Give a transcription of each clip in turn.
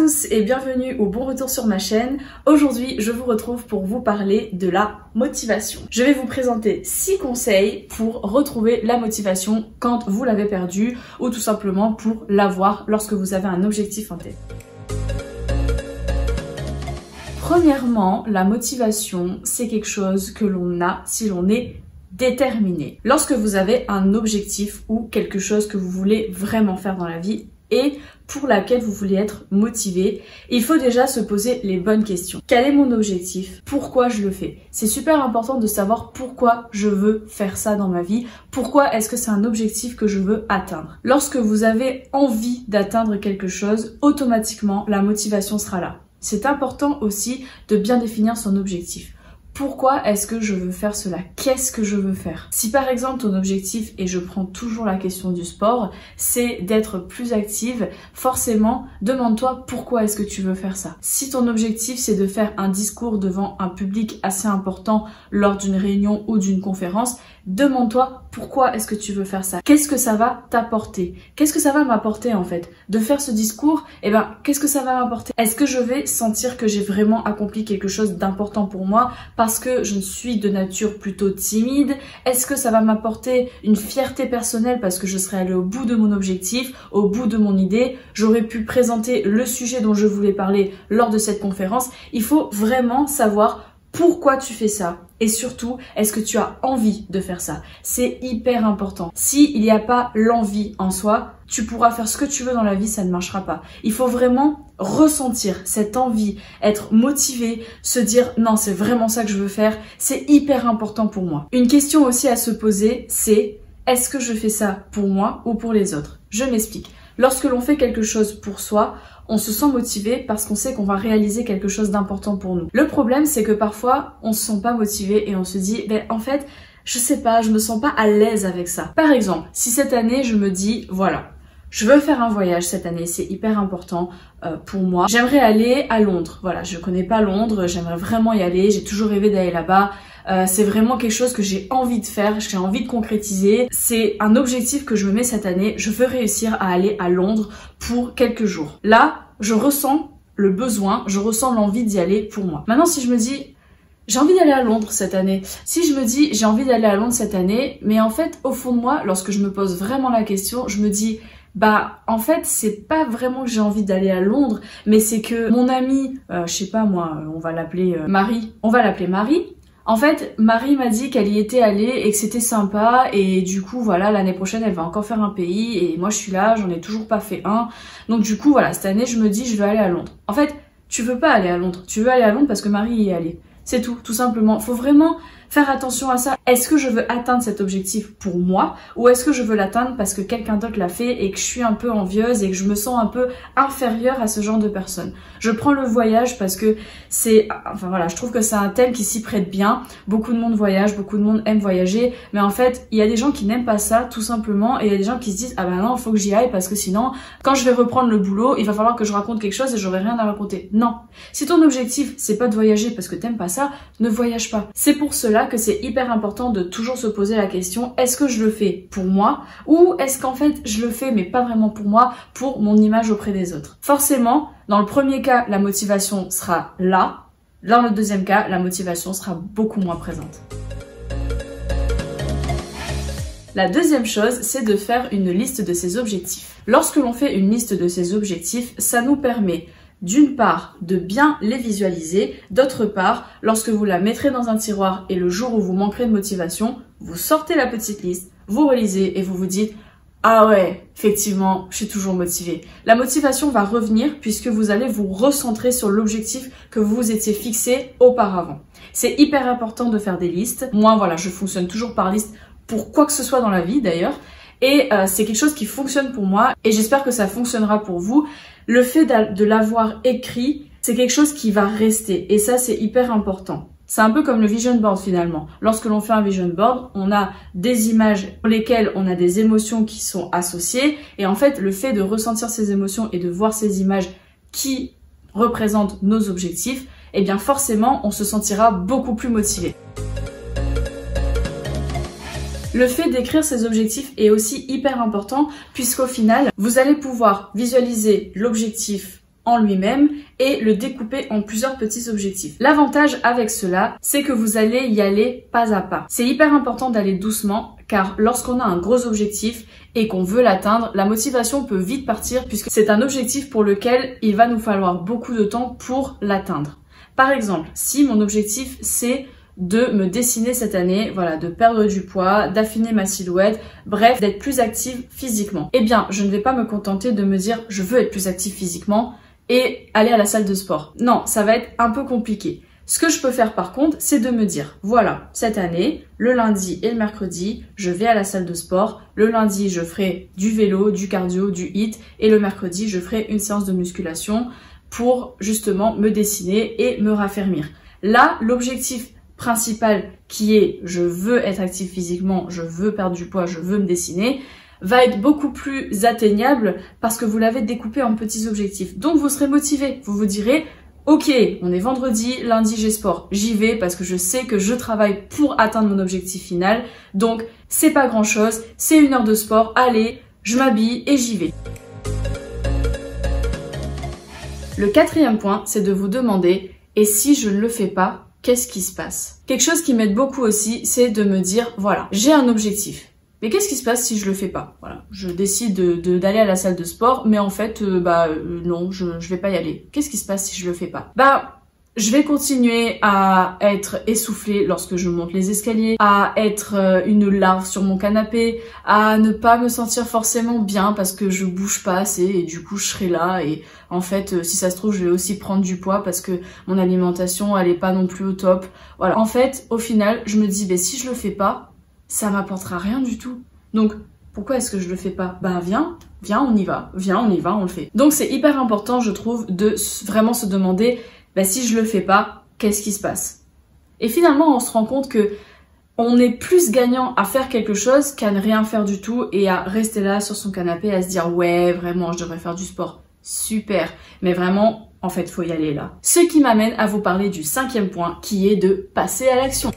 tous et bienvenue au Bon Retour sur ma chaîne. Aujourd'hui, je vous retrouve pour vous parler de la motivation. Je vais vous présenter 6 conseils pour retrouver la motivation quand vous l'avez perdue ou tout simplement pour l'avoir lorsque vous avez un objectif en tête. Premièrement, la motivation, c'est quelque chose que l'on a si l'on est déterminé. Lorsque vous avez un objectif ou quelque chose que vous voulez vraiment faire dans la vie et pour laquelle vous voulez être motivé, il faut déjà se poser les bonnes questions. Quel est mon objectif? Pourquoi je le fais? C'est super important de savoir pourquoi je veux faire ça dans ma vie. Pourquoi est-ce que c'est un objectif que je veux atteindre? Lorsque vous avez envie d'atteindre quelque chose, automatiquement, la motivation sera là. C'est important aussi de bien définir son objectif. Pourquoi est-ce que je veux faire cela? Qu'est-ce que je veux faire? Si par exemple ton objectif, et je prends toujours la question du sport, c'est d'être plus active, forcément, demande-toi pourquoi est-ce que tu veux faire ça. Si ton objectif c'est de faire un discours devant un public assez important lors d'une réunion ou d'une conférence, demande-toi pourquoi est-ce que tu veux faire ça? Qu'est-ce que ça va t'apporter? Qu'est-ce que ça va m'apporter en fait? De faire ce discours, qu'est-ce que ça va m'apporter? Est-ce que je vais sentir que j'ai vraiment accompli quelque chose d'important pour moi parce que je suis de nature plutôt timide? Est-ce que ça va m'apporter une fierté personnelle parce que je serai allée au bout de mon objectif, au bout de mon idée? J'aurais pu présenter le sujet dont je voulais parler lors de cette conférence. Il faut vraiment savoir pourquoi tu fais ça et surtout, est-ce que tu as envie de faire ça? C'est hyper important. S'il n'y a pas l'envie en soi, tu pourras faire ce que tu veux dans la vie, ça ne marchera pas. Il faut vraiment ressentir cette envie, être motivé, se dire non, c'est vraiment ça que je veux faire. C'est hyper important pour moi. Une question aussi à se poser, c'est est-ce que je fais ça pour moi ou pour les autres? Je m'explique. Lorsque l'on fait quelque chose pour soi, on se sent motivé parce qu'on sait qu'on va réaliser quelque chose d'important pour nous. Le problème, c'est que parfois, on se sent pas motivé et on se dit, en fait, je sais pas, je me sens pas à l'aise avec ça. Par exemple, si cette année, je me dis, voilà, je veux faire un voyage cette année, c'est hyper important pour moi. J'aimerais aller à Londres. Voilà, je connais pas Londres, j'aimerais vraiment y aller, j'ai toujours rêvé d'aller là-bas. C'est vraiment quelque chose que j'ai envie de faire, j'ai envie de concrétiser. C'est un objectif que je me mets cette année. Je veux réussir à aller à Londres pour quelques jours. Là, je ressens le besoin, je ressens l'envie d'y aller pour moi. Maintenant, si je me dis, j'ai envie d'aller à Londres cette année. Si je me dis, j'ai envie d'aller à Londres cette année, mais en fait, au fond de moi, lorsque je me pose vraiment la question, je me dis, en fait, c'est pas vraiment que j'ai envie d'aller à Londres, mais c'est que mon amie, je sais pas moi, on va l'appeler Marie. On va l'appeler Marie. En fait, Marie m'a dit qu'elle y était allée et que c'était sympa et du coup, voilà, l'année prochaine, elle va encore faire un pays et moi, je suis là, j'en ai toujours pas fait un. Donc du coup, voilà, cette année, je me dis, je veux aller à Londres. En fait, tu veux pas aller à Londres. Tu veux aller à Londres parce que Marie y est allée. C'est tout simplement. Faut vraiment faire attention à ça. Est-ce que je veux atteindre cet objectif pour moi ou est-ce que je veux l'atteindre parce que quelqu'un d'autre l'a fait et que je suis un peu envieuse et que je me sens un peu inférieure à ce genre de personnes? Je prends le voyage parce que c'est, je trouve que c'est un thème qui s'y prête bien. Beaucoup de monde voyage, beaucoup de monde aime voyager, mais en fait, il y a des gens qui n'aiment pas ça tout simplement et il y a des gens qui se disent non, il faut que j'y aille parce que sinon, quand je vais reprendre le boulot, il va falloir que je raconte quelque chose et j'aurai rien à raconter. Non. Si ton objectif, c'est pas de voyager parce que t'aimes pas ça, ne voyage pas. C'est pour cela que c'est hyper important de toujours se poser la question, est-ce que je le fais pour moi ou est-ce qu'en fait je le fais mais pas vraiment pour moi, pour mon image auprès des autres? Forcément, dans le premier cas, la motivation sera là. Dans le deuxième cas, la motivation sera beaucoup moins présente. La deuxième chose, c'est de faire une liste de ses objectifs. Lorsque l'on fait une liste de ses objectifs, ça nous permet d'une part, de bien les visualiser, d'autre part, lorsque vous la mettrez dans un tiroir et le jour où vous manquerez de motivation, vous sortez la petite liste, vous relisez et vous vous dites « Ah ouais, effectivement, je suis toujours motivée ». La motivation va revenir puisque vous allez vous recentrer sur l'objectif que vous vous étiez fixé auparavant. C'est hyper important de faire des listes. Moi, voilà, je fonctionne toujours par liste pour quoi que ce soit dans la vie d'ailleurs. Et c'est quelque chose qui fonctionne pour moi et j'espère que ça fonctionnera pour vous. Le fait de l'avoir écrit, c'est quelque chose qui va rester et ça c'est hyper important. C'est un peu comme le vision board finalement. Lorsque l'on fait un vision board, on a des images pour lesquelles on a des émotions qui sont associées et en fait le fait de ressentir ces émotions et de voir ces images qui représentent nos objectifs, eh bien forcément on se sentira beaucoup plus motivé. Le fait d'écrire ces objectifs est aussi hyper important puisqu'au final, vous allez pouvoir visualiser l'objectif en lui-même et le découper en plusieurs petits objectifs. L'avantage avec cela, c'est que vous allez y aller pas à pas. C'est hyper important d'aller doucement car lorsqu'on a un gros objectif et qu'on veut l'atteindre, la motivation peut vite partir puisque c'est un objectif pour lequel il va nous falloir beaucoup de temps pour l'atteindre. Par exemple, si mon objectif c'est de me dessiner cette année, voilà, de perdre du poids, d'affiner ma silhouette, bref, d'être plus active physiquement. Eh bien, je ne vais pas me contenter de me dire je veux être plus active physiquement et aller à la salle de sport. Non, ça va être un peu compliqué. Ce que je peux faire par contre, c'est de me dire, voilà, cette année, le lundi et le mercredi, je vais à la salle de sport. Le lundi, je ferai du vélo, du cardio, du HIIT et le mercredi, je ferai une séance de musculation pour justement me dessiner et me raffermir. Là, l'objectif principal qui est je veux être actif physiquement, je veux perdre du poids, je veux me dessiner, va être beaucoup plus atteignable parce que vous l'avez découpé en petits objectifs. Donc vous serez motivé, vous vous direz ok, on est vendredi, lundi j'ai sport, j'y vais parce que je sais que je travaille pour atteindre mon objectif final, donc c'est pas grand chose, c'est 1 heure de sport, allez, je m'habille et j'y vais. Le 4e point, c'est de vous demander et si je ne le fais pas, qu'est-ce qui se passe? Quelque chose qui m'aide beaucoup aussi, c'est de me dire, voilà, j'ai un objectif. Mais qu'est-ce qui se passe si je le fais pas? Voilà, je décide d'aller à la salle de sport, mais en fait, non, je vais pas y aller. Qu'est-ce qui se passe si je le fais pas? Je vais continuer à être essoufflée lorsque je monte les escaliers, à être une larve sur mon canapé, à ne pas me sentir forcément bien parce que je bouge pas assez et du coup je serai là et en fait si ça se trouve je vais aussi prendre du poids parce que mon alimentation elle est pas non plus au top. Voilà. En fait, au final, je me dis si je le fais pas, ça m'apportera rien du tout. Donc pourquoi est-ce que je le fais pas? Viens, on y va, on le fait. Donc c'est hyper important, je trouve, de vraiment se demander si je le fais pas, qu'est-ce qui se passe? Et finalement, on se rend compte que on est plus gagnant à faire quelque chose qu'à ne rien faire du tout et à rester là sur son canapé à se dire ouais, vraiment, je devrais faire du sport. Super. Mais vraiment, en fait, faut y aller là. Ce qui m'amène à vous parler du 5e point qui est de passer à l'action.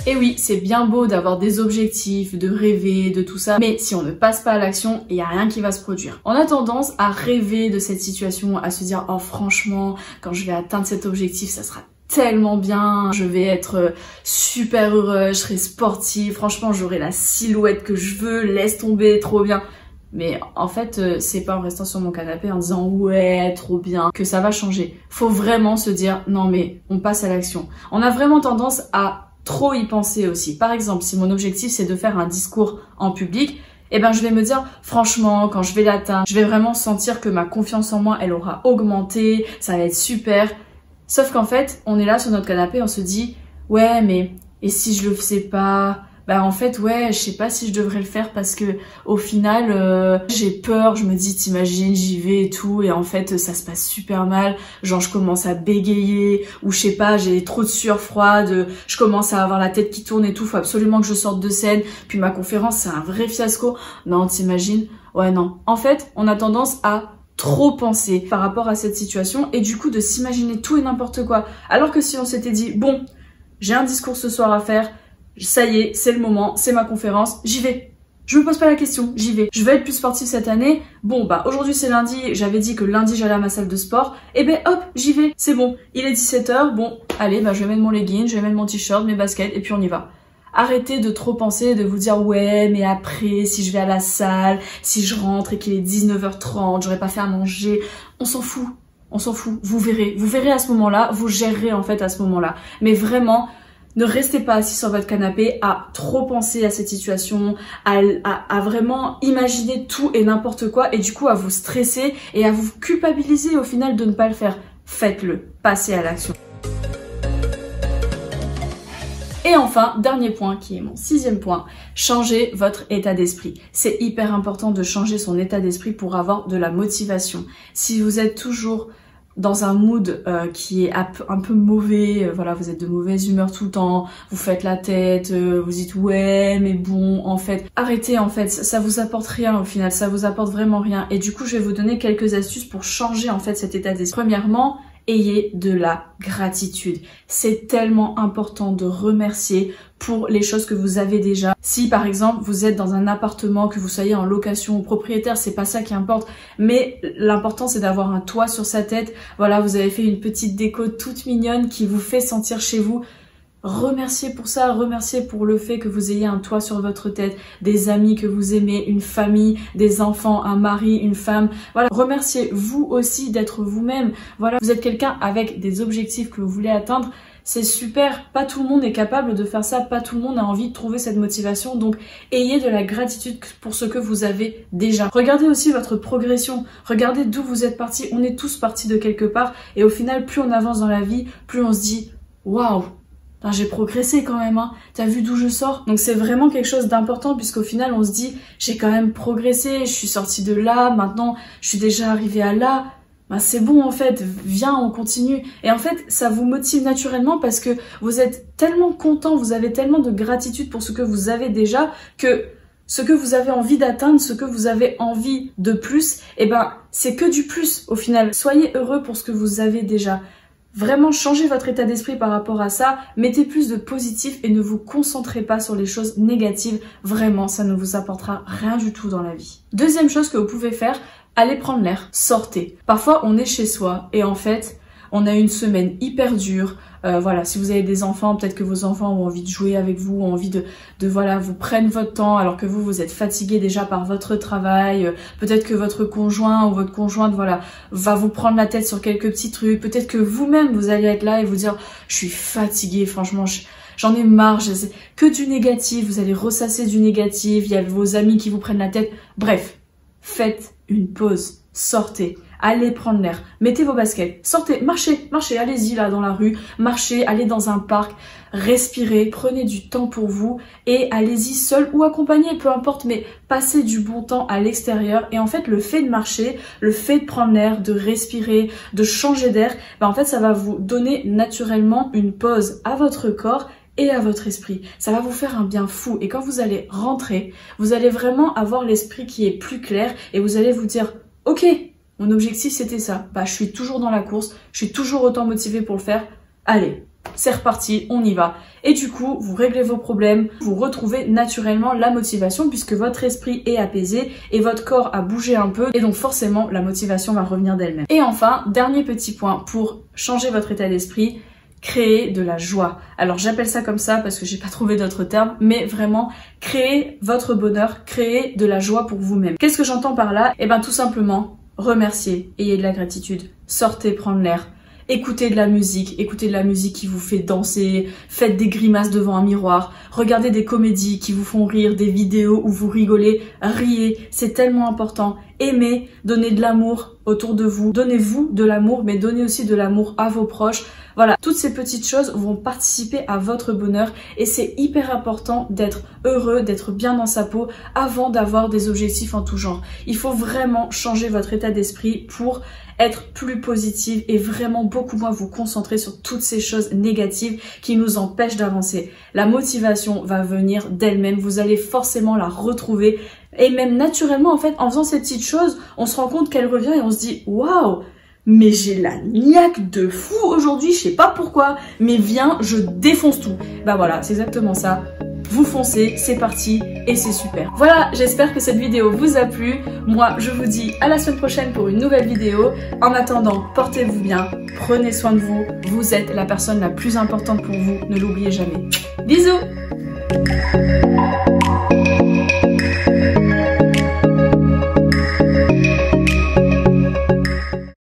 Et oui, c'est bien beau d'avoir des objectifs, de rêver, de tout ça, mais si on ne passe pas à l'action, il n'y a rien qui va se produire. On a tendance à rêver de cette situation, à se dire « Oh franchement, quand je vais atteindre cet objectif, ça sera tellement bien, je vais être super heureuse, je serai sportive, franchement j'aurai la silhouette que je veux, laisse tomber, trop bien ». Mais en fait, c'est pas en restant sur mon canapé en disant « Ouais, trop bien » que ça va changer. Faut vraiment se dire « Non mais on passe à l'action ». On a vraiment tendance à trop y penser aussi. Par exemple, si mon objectif c'est de faire un discours en public, je vais me dire franchement quand je vais l'atteindre, je vais vraiment sentir que ma confiance en moi elle aura augmenté, ça va être super. Sauf qu'en fait, on est là sur notre canapé, on se dit ouais mais et si je le faisais pas? En fait ouais, je sais pas si je devrais le faire parce que au final j'ai peur, je me dis t'imagines j'y vais et tout et en fait ça se passe super mal, genre je commence à bégayer ou je sais pas, j'ai trop de sueur froide, je commence à avoir la tête qui tourne et tout, faut absolument que je sorte de scène, puis ma conférence c'est un vrai fiasco. Non, t'imagines? Ouais non. En fait, on a tendance à trop penser par rapport à cette situation et du coup de s'imaginer tout et n'importe quoi. Alors que si on s'était dit bon, j'ai un discours ce soir à faire, ça y est, c'est le moment, c'est ma conférence, j'y vais. Je me pose pas la question, j'y vais. Je veux être plus sportive cette année. Bon, aujourd'hui c'est lundi, j'avais dit que lundi j'allais à ma salle de sport. Hop, j'y vais, c'est bon. Il est 17h, bon, allez, je vais mettre mon legging, je vais mettre mon t-shirt, mes baskets, et puis on y va. Arrêtez de trop penser, de vous dire ouais, mais après, si je vais à la salle, si je rentre et qu'il est 19h30, j'aurais pas fait à manger. On s'en fout, vous verrez à ce moment-là, vous gérerez en fait à ce moment-là. Mais vraiment, ne restez pas assis sur votre canapé à trop penser à cette situation, à vraiment imaginer tout et n'importe quoi et du coup à vous stresser et à vous culpabiliser au final de ne pas le faire. Faites-le, passez à l'action. Et enfin, dernier point qui est mon 6e point, changez votre état d'esprit. C'est hyper important de changer son état d'esprit pour avoir de la motivation. Si vous êtes toujours dans un mood qui est un peu mauvais, voilà, vous êtes de mauvaise humeur tout le temps, vous faites la tête, vous dites ouais mais bon, en fait, arrêtez en fait, ça vous apporte rien au final, ça vous apporte vraiment rien. Et du coup, je vais vous donner quelques astuces pour changer en fait cet état d'esprit. Premièrement, ayez de la gratitude. C'est tellement important de remercier pour les choses que vous avez déjà. Si par exemple vous êtes dans un appartement, que vous soyez en location ou propriétaire, c'est pas ça qui importe, mais l'important c'est d'avoir un toit sur sa tête. Voilà, vous avez fait une petite déco toute mignonne qui vous fait sentir chez vous. Remerciez pour ça, remerciez pour le fait que vous ayez un toit sur votre tête, des amis que vous aimez, une famille, des enfants, un mari, une femme. Voilà, remerciez vous aussi d'être vous-même. Voilà, vous êtes quelqu'un avec des objectifs que vous voulez atteindre. C'est super, pas tout le monde est capable de faire ça, pas tout le monde a envie de trouver cette motivation, donc ayez de la gratitude pour ce que vous avez déjà. Regardez aussi votre progression, regardez d'où vous êtes parti, on est tous partis de quelque part, et au final, plus on avance dans la vie, plus on se dit « Waouh !» J'ai progressé quand même, hein. T'as vu d'où je sors? Donc c'est vraiment quelque chose d'important puisqu'au final on se dit j'ai quand même progressé, je suis sortie de là, maintenant je suis déjà arrivée à là. Ben c'est bon en fait, viens on continue. Et en fait ça vous motive naturellement parce que vous êtes tellement content, vous avez tellement de gratitude pour ce que vous avez déjà que ce que vous avez envie d'atteindre, ce que vous avez envie de plus, eh ben c'est que du plus au final. Soyez heureux pour ce que vous avez déjà. Vraiment, changez votre état d'esprit par rapport à ça, mettez plus de positif et ne vous concentrez pas sur les choses négatives. Vraiment, ça ne vous apportera rien du tout dans la vie. Deuxième chose que vous pouvez faire, allez prendre l'air, sortez. Parfois, on est chez soi et en fait, on a une semaine hyper dure. Voilà, si vous avez des enfants, peut-être que vos enfants ont envie de jouer avec vous, ont envie de voilà, vous prennent votre temps alors que vous êtes fatigué déjà par votre travail. Peut-être que votre conjoint ou votre conjointe, voilà, va vous prendre la tête sur quelques petits trucs. Peut-être que vous-même, vous allez être là et vous dire « Je suis fatiguée, franchement, j'en ai marre, que du négatif. » Vous allez ressasser du négatif, il y a vos amis qui vous prennent la tête. Bref, faites une pause, sortez. Allez prendre l'air, mettez vos baskets, sortez, marchez, allez-y là dans la rue, marchez, allez dans un parc, respirez, prenez du temps pour vous et allez-y seul ou accompagné, peu importe, mais passez du bon temps à l'extérieur. Et en fait, le fait de marcher, le fait de prendre l'air, de respirer, de changer d'air, en fait, ça va vous donner naturellement une pause à votre corps et à votre esprit. Ça va vous faire un bien fou. Et quand vous allez rentrer, vous allez vraiment avoir l'esprit qui est plus clair et vous allez vous dire « Ok, mon objectif c'était ça, je suis toujours dans la course, je suis toujours autant motivée pour le faire, allez, c'est reparti, on y va. » Et du coup, vous réglez vos problèmes, vous retrouvez naturellement la motivation puisque votre esprit est apaisé et votre corps a bougé un peu et donc forcément la motivation va revenir d'elle-même. Et enfin, dernier petit point pour changer votre état d'esprit, créer de la joie. Alors j'appelle ça comme ça parce que j'ai pas trouvé d'autre terme, mais vraiment créer votre bonheur, créer de la joie pour vous-même. Qu'est-ce que j'entends par là? Tout simplement remerciez, ayez de la gratitude, sortez prendre l'air, écoutez de la musique qui vous fait danser, faites des grimaces devant un miroir, regardez des comédies qui vous font rire, des vidéos où vous rigolez, riez, c'est tellement important. Aimez, donnez de l'amour autour de vous, donnez-vous de l'amour, mais donnez aussi de l'amour à vos proches. Voilà, toutes ces petites choses vont participer à votre bonheur et c'est hyper important d'être heureux, d'être bien dans sa peau avant d'avoir des objectifs en tout genre. Il faut vraiment changer votre état d'esprit pour être plus positive et vraiment beaucoup moins vous concentrer sur toutes ces choses négatives qui nous empêchent d'avancer. La motivation va venir d'elle-même, vous allez forcément la retrouver et même naturellement en fait en faisant ces petites choses, on se rend compte qu'elle revient et on se dit waouh, mais j'ai la niaque de fou aujourd'hui, je sais pas pourquoi, mais viens, je défonce tout. Voilà, c'est exactement ça. Vous foncez, c'est parti et c'est super. Voilà, j'espère que cette vidéo vous a plu. Moi, je vous dis à la semaine prochaine pour une nouvelle vidéo. En attendant, portez-vous bien, prenez soin de vous. Vous êtes la personne la plus importante pour vous, ne l'oubliez jamais. Bisous!